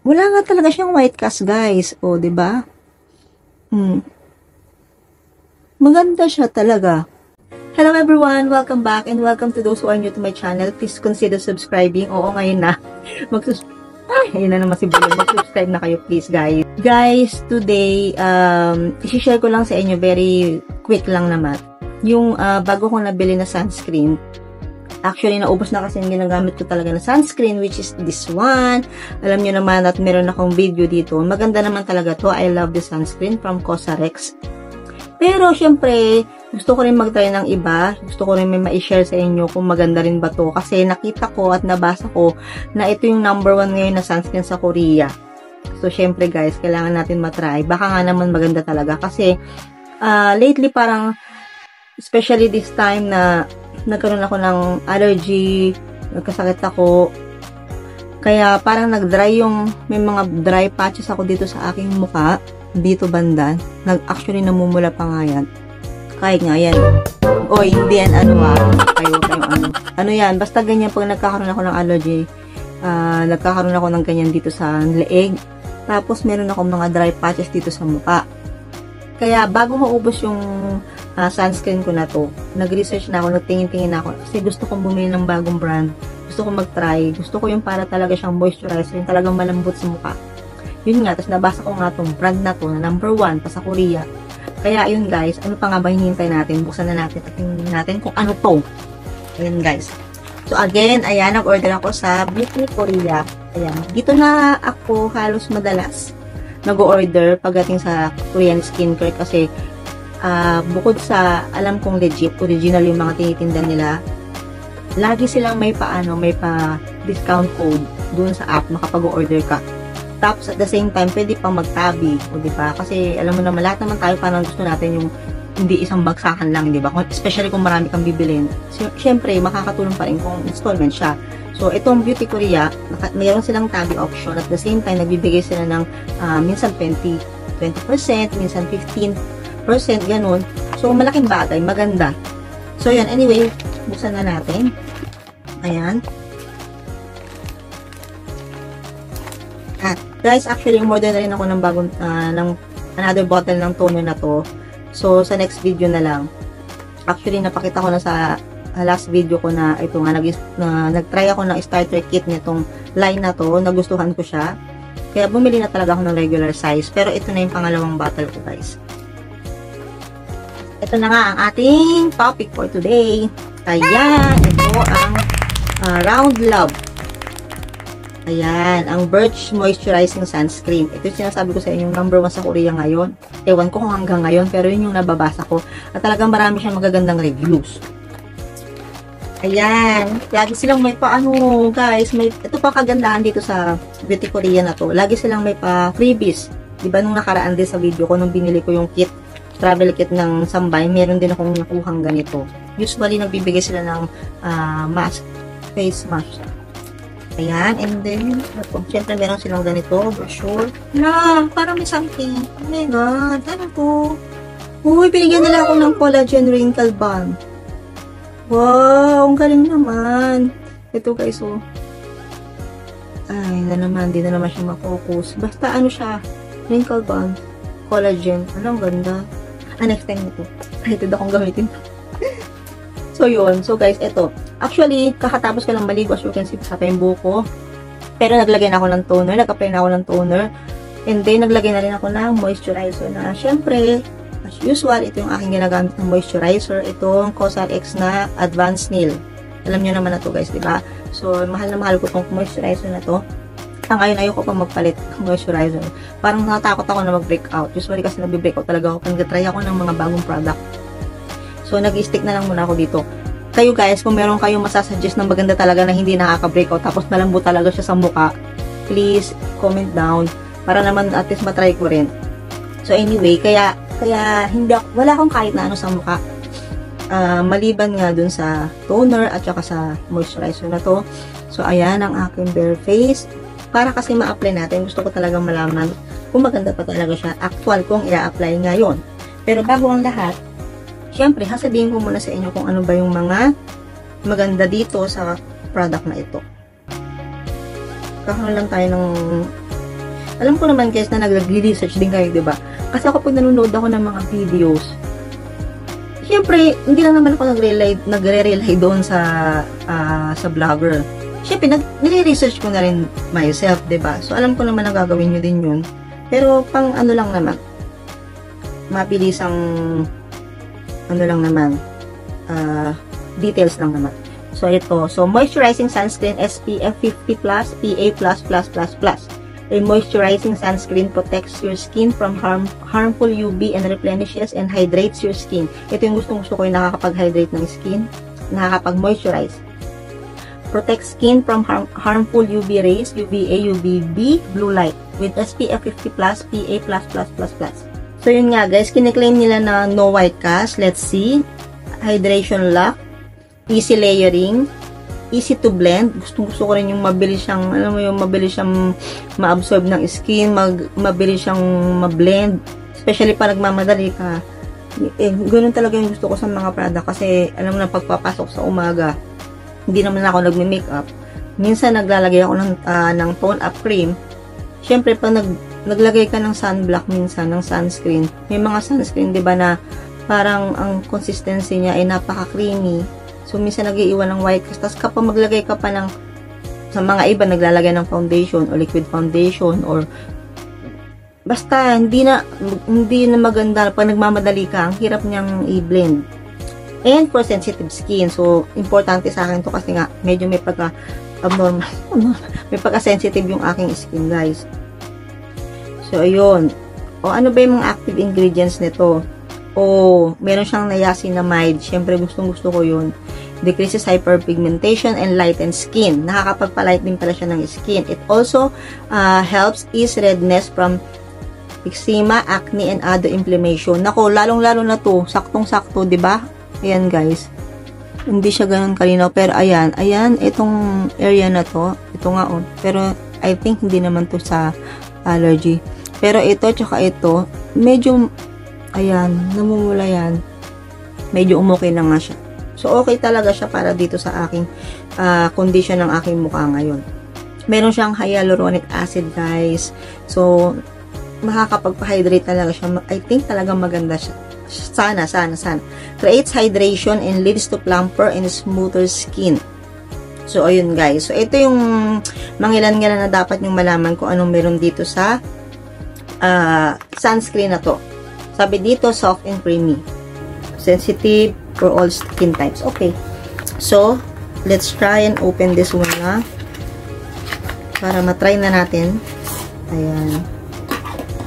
Wala nga talaga siyang white cast, guys. O, diba? Maganda siya talaga. Hello everyone! Welcome back and welcome to those who are new to my channel. Please consider subscribing. Oo, ngayon na. Ayun na naman si Bulo. Mag-subscribe na kayo, please, guys. Guys, today, isi-share ko lang sa inyo, very quick lang naman. Yung bago ko nabili na sunscreen. Actually, naubos na kasi yung ginagamit ko talaga na sunscreen, which is this one. Alam nyo naman at meron akong video dito. Maganda naman talaga to. I love the sunscreen from Cosrx. Pero, syempre, gusto ko rin mag-try ng iba. Gusto ko rin may ma-share sa inyo kung maganda rin ba to. Kasi nakita ko at nabasa ko na ito yung number 1 ngayon na sunscreen sa Korea. So, syempre guys, kailangan natin matry. Baka nga naman maganda talaga. Kasi, lately parang, especially this time na nagkaroon ako ng allergy, nagkasakit ako. Kaya parang nag-dry may mga dry patches ako dito sa aking mukha. Dito banda. Actually namumula pa nga yan. Kahit nga yan. Oy, hindi yan kayo ano yan, basta ganyan pag nagkakaroon ako ng allergy. Nagkakaroon ako ng ganyan dito sa leeg. Tapos meron ako mga dry patches dito sa mukha. Kaya bago maubos yung sunscreen ko na to, nag-research na ako, nagtingin-tingin na ako kasi gusto kong bumili ng bagong brand. Gusto kong mag-try. Gusto ko yung para talaga siyang moisturizer, yung talagang malambot sa mukha. Yun nga, tapos nabasa ko nga tong brand na to, na number 1 pa sa Korea. Kaya yun guys, ano pa nga ba hinihintay natin? Buksan na natin at tingnan natin kung ano to. Ayan guys. So again, ayan, nag-order ako sa Beauty Korea. Ayan, dito na ako halos madalas nag-order pagdating sa Korean skincare kasi bukod sa alam kong legit, original yung mga tinitinda nila, lagi silang may discount code dun sa app makapag-order ka. Tapos at the same time, pwede pang magtabi, o diba? Kasi alam mo naman, lahat naman tayo parang gusto natin yung hindi isang bagsakan lang, diba? Especially kung marami kang bibilin. Syempre, makakatulong pa rin kung installment siya. So, itong Beauty Korea, mayroon silang tabi option. At the same time, nagbibigay sila ng minsan 20%, minsan 15%, ganun. So, malaking bagay, maganda. So, yan. Anyway, buksan na natin. Ayan. Guys, actually, umorder na rin ako ng bagong, another bottle ng toner na to. So, sa next video na lang. Actually, napakita ko na sa last video ko na ito nga, nag-try ako ng starter kit nitong line na to. Nagustuhan ko siya. Kaya bumili na talaga ako ng regular size. Pero ito na yung pangalawang bottle ko, guys. Ito na nga ang ating topic for today. Ayan, ito ang Round Love. Ayan, ang Birch Moisturizing Sunscreen. Ito yung sinasabi ko sa inyo, number 1 sa Korea ngayon. Ewan ko kung hanggang ngayon, pero yun yung nababasa ko. At talagang marami siyang magagandang reviews. Ayan, lagi silang may guys, ito pa kagandahan dito sa Beauty Korea na to. Lagi silang may freebies. Diba nung nakaraan din sa video ko, nung binili ko yung kit, travel kit ng Sambay, meron din akong nakuhang ganito. Usually, nagbibigay sila ng mask, face mask. Ayan, and then, syempre meron silang ganito, brochure. Parang may something. Oh my God, ano to? Uy, binigyan nila ako ng collagen wrinkle balm. Wow, ang galing naman. Ito guys, oh. Ay, di na naman siya ma-focus. Basta ano siya, wrinkle balm, collagen. Ang ganda. Next time nito. Ito daw kong gamitin. So, yun. So, guys, ito. Actually, kakatapos ko lang maligo. As you can see, sa yung buko. Pero, naglagay na ako ng toner. Nag-apply na ako ng toner. And then, naglagay na rin ako ng moisturizer na, syempre, as usual, ito yung aking ginagamit ng moisturizer. Itong Cosrx na Advanced Nail. Alam nyo naman na to, guys, diba? So, mahal na mahal ko itong moisturizer na to. Ngayon, ayoko pa magpalit ng moisturizer. Parang natakot ako na mag-breakout. Usually, kasi nag-breakout talaga ako. Nag-try ako ng mga bagong product. So, nag-stick na lang muna ako dito. Kayo guys, kung meron kayong masasuggest na maganda talaga na hindi nakaka-breakout tapos malambot talaga siya sa mukha, please comment down para naman at least matry ko rin. So, anyway, kaya wala akong kahit na ano sa mukha. Maliban nga dun sa toner at saka sa moisturizer na to. So, ayan ang aking bare face. Para kasi ma-apply natin, gusto ko talagang malaman kung maganda pa talaga siya. Actual kong i-apply ngayon. Pero bago ang lahat, syempre, sasabihin ko muna sa inyo kung ano ba yung mga maganda dito sa product na ito. Kakaroon lang tayo ng Alam ko naman guys na nag-research din kayo, diba? Kasi ako pag nanonood ako ng mga videos, syempre, hindi lang naman ako nagre-rely doon sa vlogger. Syempre, nire-research ko na rin myself, diba? So, alam ko naman na gagawin nyo din yun. Pero, pang ano lang naman, mabilisang details lang naman. So, ito. So, moisturizing sunscreen SPF 50+, PA++++. A moisturizing sunscreen protects your skin from harmful UV and replenishes and hydrates your skin. Ito yung gustong-gusto ko, yung nakakapag-hydrate ng skin, nakakapag-moisturize. Protects skin from harmful UV rays, UVA, UVB, blue light with SPF 50+, PA++++. So, yun nga guys, kiniklaim nila na no white cast. Let's see. Hydration lock, easy layering, easy to blend. Gusto ko rin yung mabilis siyang, alam mo yung mabilis siyang ma-absorb ng skin, mabilis siyang ma-blend. Especially pa nagmamadali ka. Ganun talaga yung gusto ko sa mga product kasi alam mo na pagpapasok sa umaga, hindi naman ako nagme-makeup. Minsan naglalagay ako ng tone up cream. Syempre pag naglagay ka ng sunblock minsan, ng sunscreen. May mga sunscreen 'di ba na parang ang consistency niya ay napaka-creamy. So, minsan nag-iiwan ng white cast. Tapos, kapag maglagay ka pa ng, sa mga iba, naglalagay ng foundation or liquid foundation or basta, hindi na maganda. Pag nagmamadali ka, ang hirap niyang i-blend. And for sensitive skin. So, importante sa akin to kasi nga, medyo may pagka-abnormal. May pagka-sensitive yung aking skin, guys. So, ayun. O, ano ba yung mga active ingredients nito? Meron siyang niacinamide. Siyempre, gustong-gusto ko yun. Decreases hyperpigmentation and lightens skin. Nakakapagpalight din pala siya ng skin. It also helps ease redness from eczema, acne, and other inflammation. Nako, lalong-lalo na to. Saktong-sakto, di ba? Ayan, guys. Hindi siya ganun kalinaw. Pero, ayan, itong area na to. Ito nga, Pero, I think, hindi naman to sa allergy. Pero, ito, tsaka ito, medyo ayan, namumula yan. Medyo umukay na nga siya. So, okay talaga siya para dito sa aking condition ng aking mukha ngayon. Meron siyang hyaluronic acid, guys. So, makakapagpa-hydrate talaga siya. I think talaga maganda siya. Sana. Creates hydration and leads to plumper and smoother skin. So, ayun, guys. So, ito yung mangilan-ngilan na dapat yung malaman kung anong meron dito sa sunscreen na to. Sabi dito, soft and creamy. Sensitive for all skin types. Okay. So, let's try and open this one na. Para matry na natin. Ayan.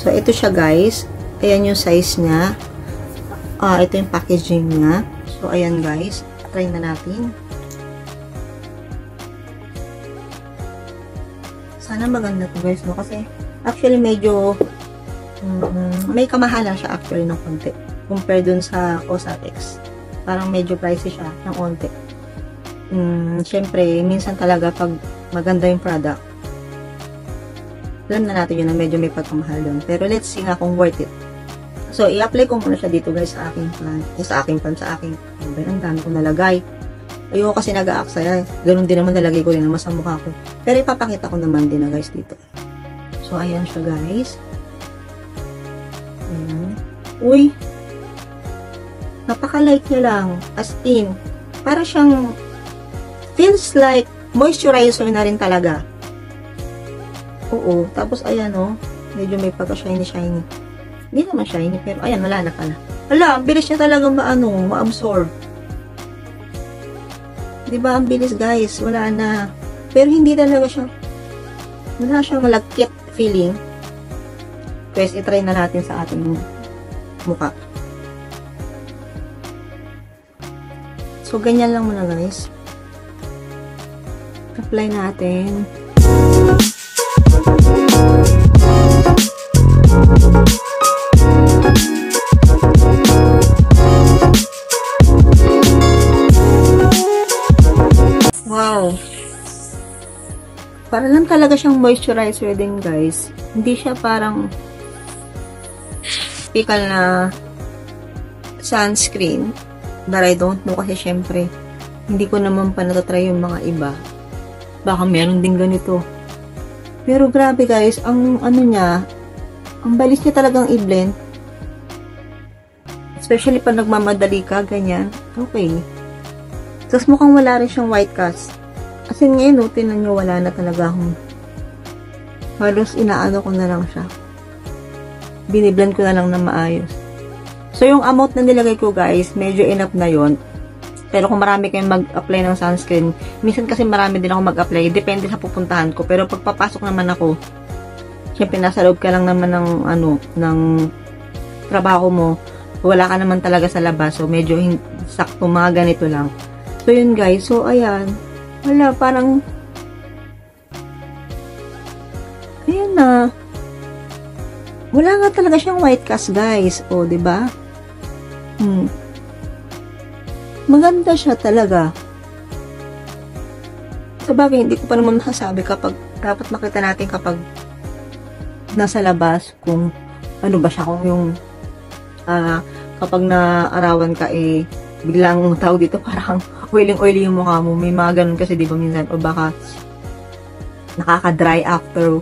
So, ito siya, guys. Ayan yung size niya. Ito yung packaging niya. So, ayan, guys. Try na natin. Sana maganda to, guys, no? Kasi, actually, medyo may kamahalan siya actually ng konti compare dun sa Cosrx. Parang medyo pricey siya ng konti. Syempre, minsan talaga pag maganda yung product, alam na natin yun na medyo may pagkamahal dun. Pero let's see nga kung worth it. So, i-apply ko muna siya dito, guys, sa aking ang dami ko nalagay. Ayoko kasi nag-aaksaya. Ganun din naman nalagay ko rin naman sa mukha ko. Pero ipapakita ko naman din na, guys, dito. So, ayan siya, guys. Ayan. Uy! Napaka-light niya lang. As in, para siyang feels like moisturizer na rin talaga. Oo. Tapos, ayan, medyo may pagka-shiny. Hindi naman shiny, pero ayan, wala na pala. Hala, ang bilis niya talaga ma-absorb. Diba, ang bilis, guys. Wala na. Pero hindi talaga siya, wala siyang malagkit feeling. Guys, itry na natin sa ating mukha. So, ganyan lang muna, guys. Apply natin. Wow! Para lang talaga siyang moisturizer din, guys. Hindi siya parang typical na sunscreen. But I don't know kasi syempre, hindi ko naman pa natatry yung mga iba. Baka meron din ganito. Pero grabe guys, ang ano niya, ang balis niya talagang i-blend. Especially pag nagmamadali ka, ganyan. Okay. Tapos mukhang wala rin siyang white cast. Kasi ngayon, tinan nyo, wala na talaga akong halos inaano ko na lang siya. Biniblend ko na lang na maayos. So, yung amount na nilagay ko guys, medyo enough na yon. Pero kung marami kayong mag-apply ng sunscreen, minsan kasi marami din ako mag-apply, depende sa pupuntahan ko. Pero pag papasok naman ako, syempre nasa loob ka lang naman ng ng trabaho mo, wala ka naman talaga sa labas, so medyo sakto mga ganito lang. So yun guys, so ayan, wala, parang ayan na, wala nga talaga siyang white cast guys, o diba? Maganda siya talaga. Sabagay, hindi ko pa naman masasabi kapag, dapat makita natin kapag nasa labas, kung ano ba siya, kung yung kapag naarawan ka biglang tawag dito parang oily yung mukha mo, may mga ganun kasi diba minsan, o baka nakaka-dry after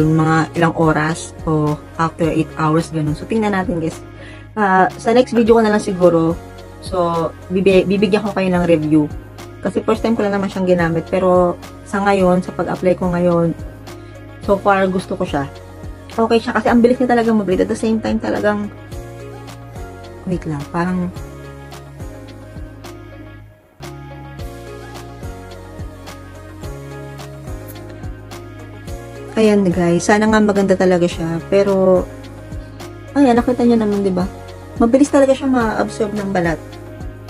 mga ilang oras o after 8 hours ganun. So tingnan natin guys. Sa next video ko na lang siguro, so bibigyan ko kayo ng review kasi first time ko lang naman siyang ginamit, pero sa ngayon, sa pag-apply ko ngayon, so far gusto ko siya. Okay siya kasi ang bilis niya talagang mablit. At the same time talagang, wait lang, parang ayan guys, sana nga maganda talaga siya. Pero ayan, nakita nyo naman, diba? Mabilis talaga siya ma-absorb ng balat.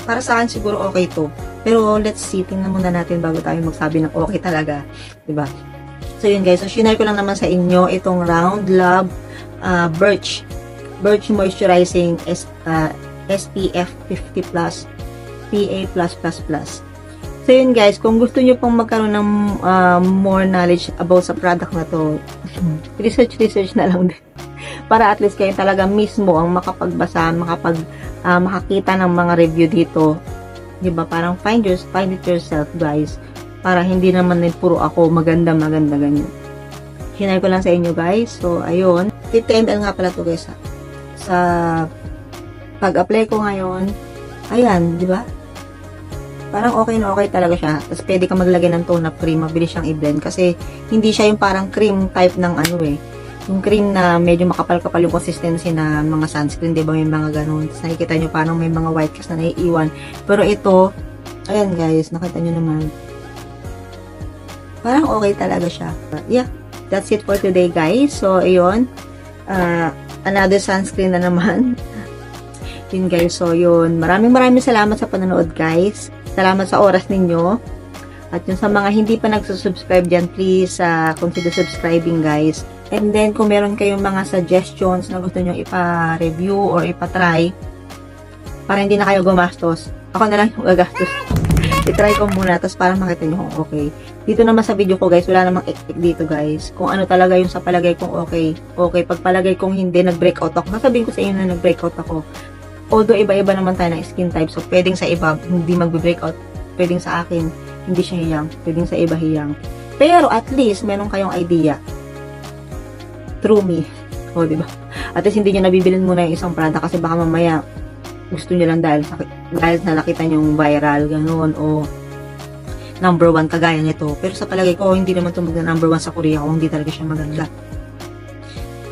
Para sa akin siguro okay to. Pero let's see, tingnan muna natin bago tayo magsabi ng okay talaga, diba? So yun guys, so shinare ko lang naman sa inyo itong Round Lab Birch Moisturizing SPF 50+, PA+++. So yun guys, kung gusto nyo pong magkaroon ng more knowledge about sa product na to, research na lang din. Para at least kayo talaga mismo ang makapagbasa, makakita ng mga review dito. Diba? Parang find it yourself guys. Para hindi naman puro ako maganda ganyan. Hinay ko lang sa inyo guys. So ayun, 50 ml nga pala to guys ha. Sa pag-apply ko ngayon, ayan, di ba? Parang okay na okay talaga siya. Tapos pwede ka maglagay ng tone-up cream, mabilis siyang i-blend kasi hindi siya yung parang cream type ng yung cream na medyo makapal-kapal yung consistency na mga sunscreen, di ba? May mga ganun. Tapos nakikita nyo parang may mga white cast na naiiwan. Pero ito, ayan guys, nakita nyo naman. Parang okay talaga siya. Yeah, that's it for today guys. So, ayun. Another sunscreen na naman. Yun guys, so yun. Maraming salamat sa panonood guys. Salamat sa oras ninyo. At yun sa mga hindi pa nagsusubscribe dyan, please consider subscribing guys. And then, kung meron kayong mga suggestions na gusto nyo ipa-review or ipa-try, para hindi na kayo gumastos, ako na lang yung gagastos. I-try ko muna, tapos para makita nyo kung okay. Dito naman sa video ko guys, wala namang ektik dito guys. Kung ano talaga yung sa palagay kong okay. Okay, pag palagay kong hindi, nag-breakout ako. Sasabihin ko sa inyo na nag-breakout ako. Although, iba-iba naman tayo ng skin type. So, pwedeng sa iba, hindi mag-breakout. Pwedeng sa akin, hindi siya hiyang. Pwedeng sa iba hiyang. Pero, at least, meron kayong idea. Through me. O, diba? At least, hindi nyo nabibilin muna yung isang product kasi baka mamaya, gusto nyo lang dahil na nakita nyo yung viral, ganun, o number 1 kagaya nito. Pero sa palagay ko, hindi naman ito number 1 sa Korea kung hindi talaga siya maganda.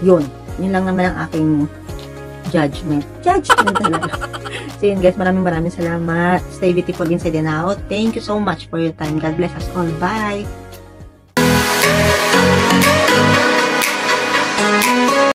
Yun lang naman ang aking judgment talaga. So yun guys, maraming salamat. Stay beautiful inside and out. Thank you so much for your time. God bless us all. Bye!